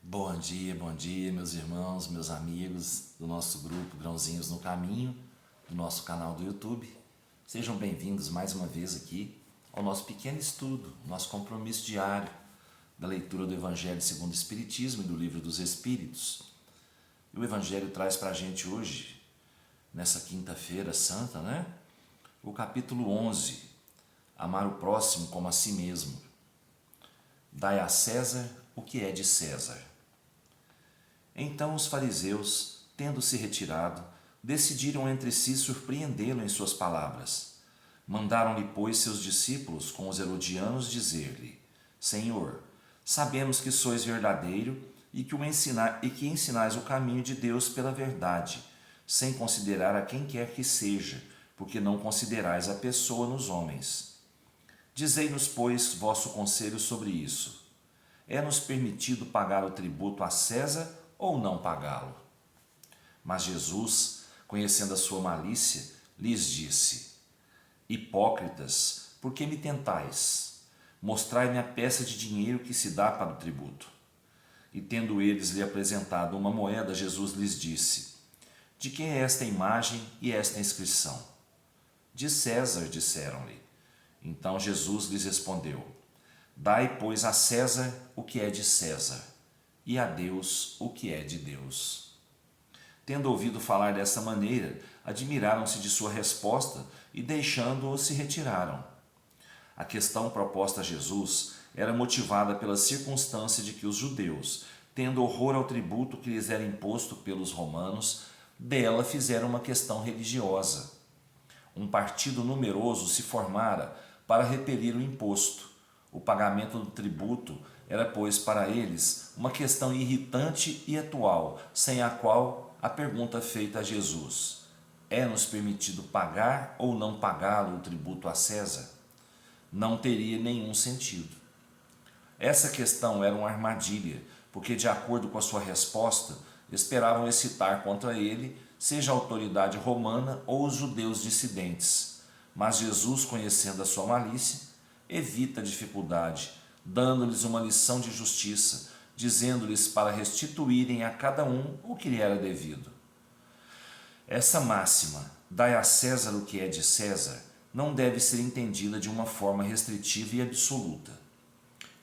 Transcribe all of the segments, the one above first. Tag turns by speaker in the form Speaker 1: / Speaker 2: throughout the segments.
Speaker 1: Bom dia, meus irmãos, meus amigos do nosso grupo Grãozinhos no Caminho, do nosso canal do YouTube. Sejam bem-vindos mais uma vez aqui ao nosso pequeno estudo, nosso compromisso diário da leitura do Evangelho segundo o Espiritismo e do Livro dos Espíritos. E o Evangelho traz para a gente hoje, nessa quinta-feira santa, o capítulo 11, Amar o próximo como a si mesmo. Dai a César o que é de César. Então os fariseus, tendo se retirado, decidiram entre si surpreendê-lo em suas palavras. Mandaram-lhe, pois, seus discípulos com os herodianos dizer-lhe: Senhor, sabemos que sois verdadeiro e que ensinais o caminho de Deus pela verdade, sem considerar a quem quer que seja, porque não considerais a pessoa nos homens. Dizei-nos, pois, vosso conselho sobre isso. É-nos permitido pagar o tributo a César ou não pagá-lo? Mas Jesus, conhecendo a sua malícia, lhes disse: Hipócritas, por que me tentais? Mostrai-me a peça de dinheiro que se dá para o tributo. E tendo eles lhe apresentado uma moeda, Jesus lhes disse: De quem é esta imagem e esta inscrição? De César, disseram-lhe. Então Jesus lhes respondeu: Dai, pois, a César o que é de César, e a Deus o que é de Deus. Tendo ouvido falar dessa maneira, admiraram-se de sua resposta e, deixando-o, se retiraram. A questão proposta a Jesus era motivada pela circunstância de que os judeus, tendo horror ao tributo que lhes era imposto pelos romanos, dela fizeram uma questão religiosa. Um partido numeroso se formara para repelir o imposto. O pagamento do tributo era, pois, para eles uma questão irritante e atual, sem a qual a pergunta feita a Jesus: é-nos permitido pagar ou não pagá-lo o tributo a César? Não teria nenhum sentido. Essa questão era uma armadilha, porque, de acordo com a sua resposta, esperavam excitar contra ele seja a autoridade romana ou os judeus dissidentes. Mas Jesus, conhecendo a sua malícia, evita a dificuldade, dando-lhes uma lição de justiça, dizendo-lhes para restituírem a cada um o que lhe era devido. Essa máxima, dai a César o que é de César, não deve ser entendida de uma forma restritiva e absoluta.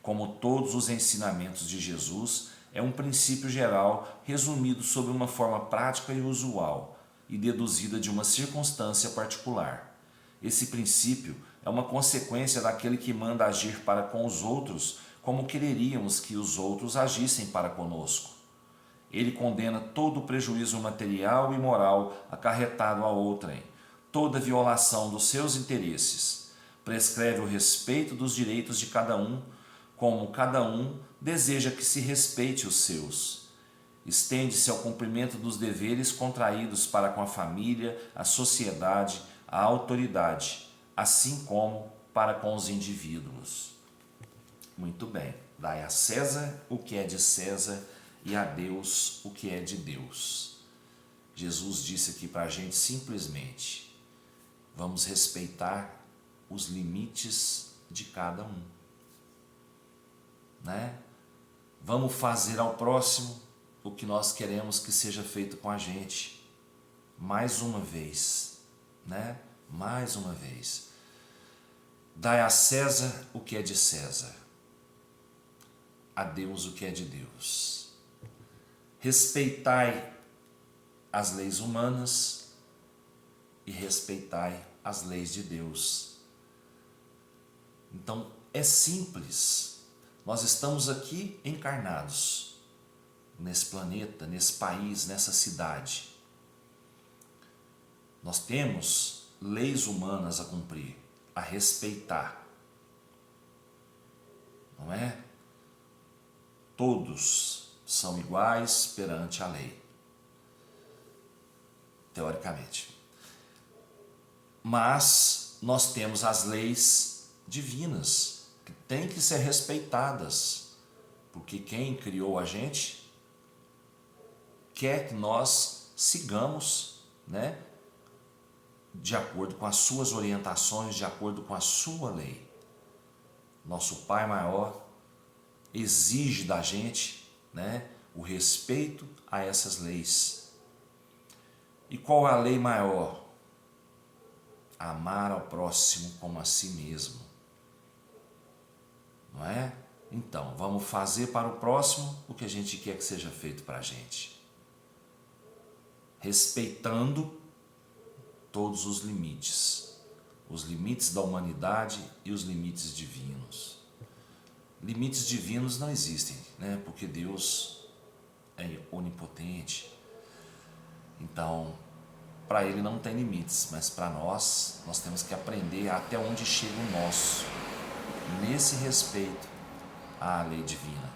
Speaker 1: Como todos os ensinamentos de Jesus, é um princípio geral resumido sob uma forma prática e usual e deduzida de uma circunstância particular. Esse princípio é uma consequência daquele que manda agir para com os outros como quereríamos que os outros agissem para conosco. Ele condena todo o prejuízo material e moral acarretado a outrem, toda violação dos seus interesses. Prescreve o respeito dos direitos de cada um, como cada um deseja que se respeite os seus. Estende-se ao cumprimento dos deveres contraídos para com a família, a sociedade, a autoridade, assim como para com os indivíduos. Muito bem, dai a César o que é de César e a Deus o que é de Deus. Jesus disse aqui para a gente simplesmente: vamos respeitar os limites de cada um, Vamos fazer ao próximo o que nós queremos que seja feito com a gente. Mais uma vez, Mais uma vez. Dai a César o que é de César, a Deus o que é de Deus. Respeitai as leis humanas e respeitai as leis de Deus. Então, é simples. Nós estamos aqui encarnados, nesse planeta, nesse país, nessa cidade. Nós temos leis humanas a cumprir, a respeitar. Não é? Todos são iguais perante a lei, teoricamente. Mas nós temos as leis divinas, que têm que ser respeitadas, porque quem criou a gente quer que nós sigamos, de acordo com as suas orientações, de acordo com a sua lei. Nosso Pai maior exige da gente né, o respeito a essas leis. E qual é a lei maior? Amar ao próximo como a si mesmo. Não é? Então, vamos fazer para o próximo o que a gente quer que seja feito para a gente. Respeitando todos os limites da humanidade e os limites divinos. Limites divinos não existem, né? Porque Deus é onipotente. Então, para Ele não tem limites, mas para nós temos que aprender até onde chega o nosso, nesse respeito à lei divina.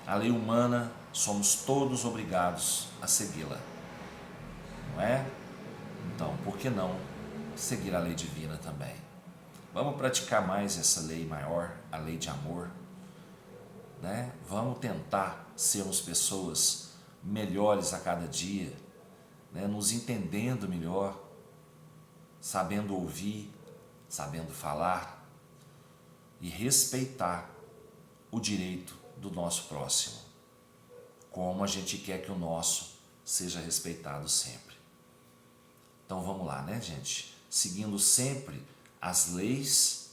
Speaker 1: A lei humana, somos todos obrigados a segui-la, não é? Então, por que não seguir a lei divina também? Vamos praticar mais essa lei maior, a lei de amor, né? Vamos tentar sermos pessoas melhores a cada dia, né? Nos entendendo melhor, sabendo ouvir, sabendo falar e respeitar o direito do nosso próximo, como a gente quer que o nosso seja respeitado sempre. Então vamos lá, né, gente? Seguindo sempre as leis,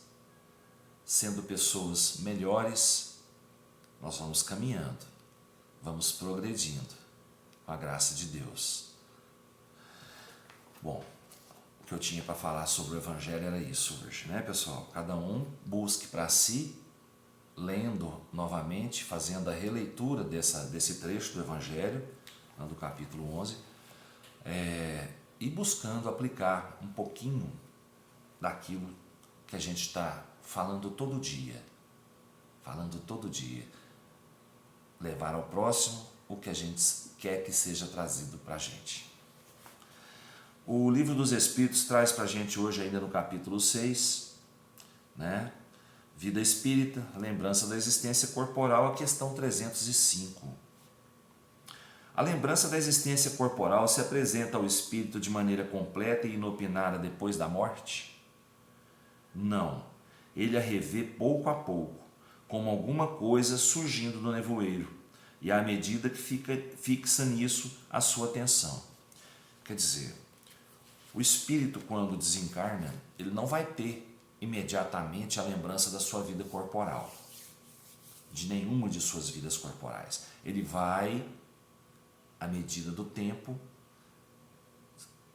Speaker 1: sendo pessoas melhores, nós vamos caminhando, vamos progredindo com a graça de Deus. Bom, o que eu tinha para falar sobre o Evangelho era isso hoje, né, pessoal? Cada um busque para si, lendo novamente, fazendo a releitura desse trecho do Evangelho, do capítulo 11, e buscando aplicar um pouquinho daquilo que a gente está falando todo dia. Levar ao próximo o que a gente quer que seja trazido para a gente. O Livro dos Espíritos traz para a gente hoje, ainda no capítulo 6, né? Vida espírita, lembrança da existência corporal, a questão 305. A lembrança da existência corporal se apresenta ao espírito de maneira completa e inopinada depois da morte? Não, ele a revê pouco a pouco, como alguma coisa surgindo do nevoeiro, e à medida que fixa nisso a sua atenção. Quer dizer, o espírito, quando desencarna, ele não vai ter imediatamente a lembrança da sua vida corporal, de nenhuma de suas vidas corporais. Ele vai, à medida do tempo,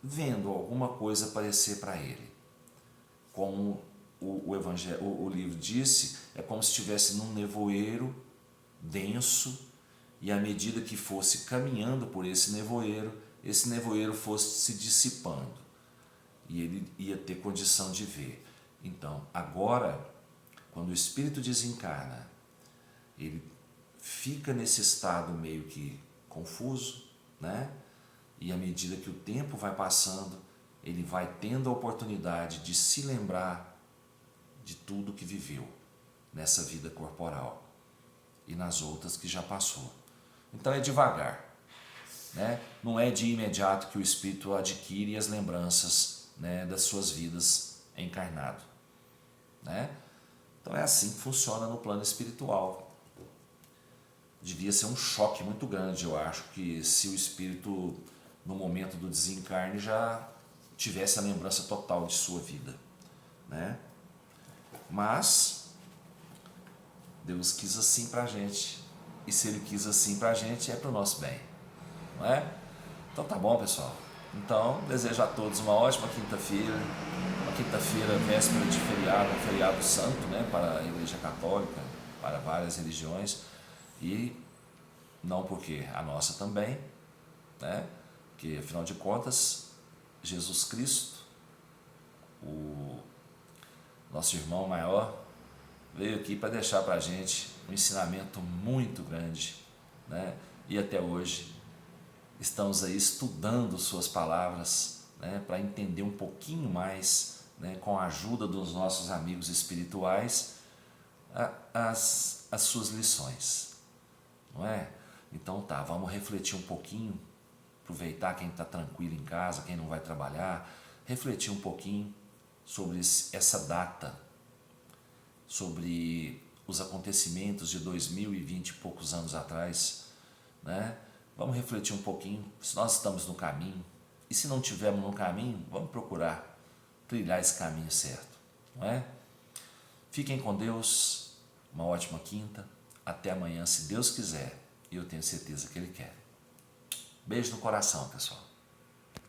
Speaker 1: vendo alguma coisa aparecer para ele. Como o livro disse, é como se estivesse num nevoeiro denso, e à medida que fosse caminhando por esse nevoeiro fosse se dissipando, e ele ia ter condição de ver. Então, agora, quando o espírito desencarna, ele fica nesse estado meio que confuso, né? E à medida que o tempo vai passando, ele vai tendo a oportunidade de se lembrar de tudo que viveu nessa vida corporal e nas outras que já passou. Então é devagar, né? Não é de imediato que o espírito adquire as lembranças, né, das suas vidas encarnado, né? Então é assim que funciona no plano espiritual. Devia ser um choque muito grande, eu acho, que se o espírito, no momento do desencarne, já tivesse a lembrança total de sua vida, né? Mas Deus quis assim pra gente, e se Ele quis assim pra gente, é pro nosso bem, não é? Então tá bom, pessoal. Então, desejo a todos uma ótima quinta-feira, véspera de feriado, um feriado santo, né, para a Igreja Católica, para várias religiões, e não porque a nossa também, né, porque afinal de contas, Jesus Cristo, o nosso irmão maior, veio aqui para deixar para a gente um ensinamento muito grande, né, e até hoje estamos aí estudando suas palavras, né, para entender um pouquinho mais, né, com a ajuda dos nossos amigos espirituais, as suas lições, não é? Então tá, vamos refletir um pouquinho, aproveitar quem está tranquilo em casa, quem não vai trabalhar, refletir um pouquinho sobre essa data, sobre os acontecimentos de 2020 e poucos anos atrás, né? Vamos refletir um pouquinho se nós estamos no caminho, e se não estivermos no caminho, vamos procurar trilhar esse caminho certo, não é? Fiquem com Deus, uma ótima quinta, até amanhã, se Deus quiser, e eu tenho certeza que Ele quer. Beijo no coração, pessoal.